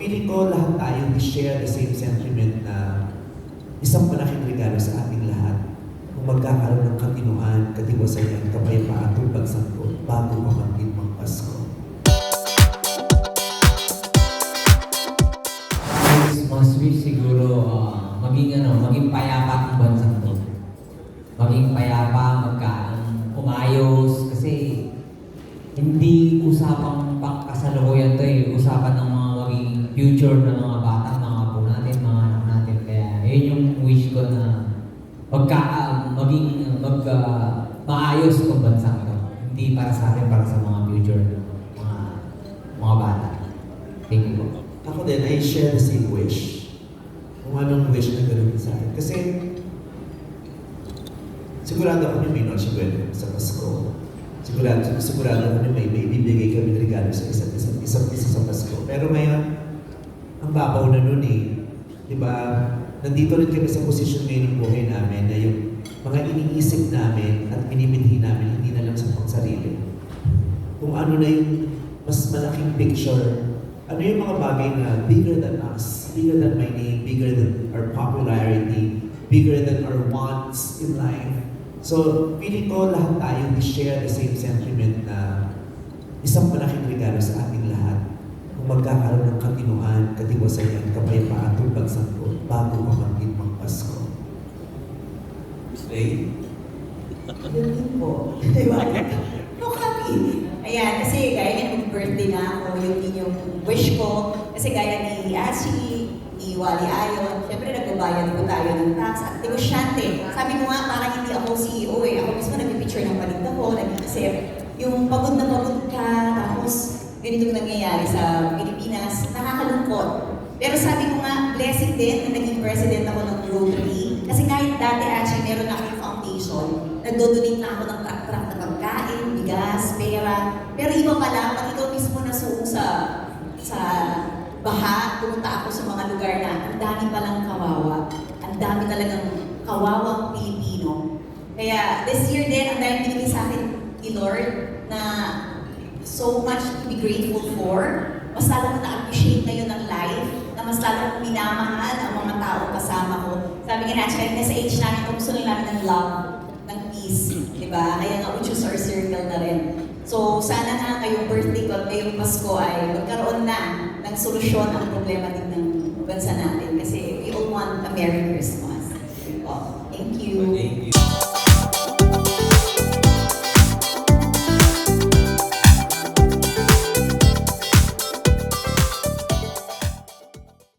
feeling ko lahat tayo we share the same sentiment na isang malaking regalo sa ating lahat kung magkakaroon ng katinuan, katiwasayan, kapayapaan, tumpag santo bago pamangkin mang Pasko. Christmas wish siguro maging payapa ang bansang to. Maging payapa, umayos, kasi hindi usapang pangkasalukuyan to usapan ng mga maging future ng mga bata, mga apo natin, mga anak natin. Kaya yun yung wish ko na maayos ang bansang to. Hindi para sa akin, para sa mga future ng mga bata. Thank you po. Ako din, I share the same wish. Kung anong wish na ganoon sa akin. Kasi, sigurado ako may Noche Buena sa Pasko. Sigurado ako may bibigay kami ng regalo sa isa't isa sa Pasko. Pero ngayon, ang babaw na nun diba? Nandito rin kami sa posisyon ngayon ng buhay namin na yung mga iniisip namin at minimidhi namin, hindi na lang sa pangsarili. Kung ano na yung mas malaking picture, ano yung mga bagay na bigger than us, bigger than my name, bigger than our popularity, bigger than our wants in life. So, feeling ko lahat tayo we share the same sentiment na isang malaking regalo sa ating lahat kung magkakaroon ng katinuan, katiwasayan, kapayapaan, tumpag santo bago pamangkin mang Pasko. Slay? Yun din po. Diba? No, happy. Ayan, kasi gaya ng birthday na ako, yung inyong wish ko. Kasi gaya ni Ashi, ni Wally Ayon, syempre nagbabayad po tayo ng tax at negosyante. Sabi ko nga, parang hindi ako CEO Ako mismo nag-picture ng paninda ko, nag-isip. Yung pagod na pagod ka, tapos ganito nangyayari sa Pilipinas, nakakalungkot. Pero sabi ko nga, blessing din na naging president ako ng Rotary. Kasi kahit dati actually meron na akong foundation, nagdodonate na ako ng truck-truck na pagkain, bigas, pera. Pero iba pala, pag ikaw mismo nasuong sa baha, pumunta ako sa mga lugar na ang dami palang kawawa. Ang dami talagang kawawang Pilipino. Kaya this year din, ang dami binigay sa akin ni Lord na so much to be grateful for. Mas lalo ko na-appreciate ngayon ng life, na mas lalo kong minamahal ang mga taong kasama ko. Sabi nga natin, nasa age namin, kung gusto namin ng love, ng peace, di ba? Kaya nga, we choose our circle na rin. So, sana nga ngayong birthday ko at ngayong Pasko ay magkaroon na ng solusyon ang problema din ng bansa natin. Kasi we all want a Merry Christmas. Thank you. Thank you.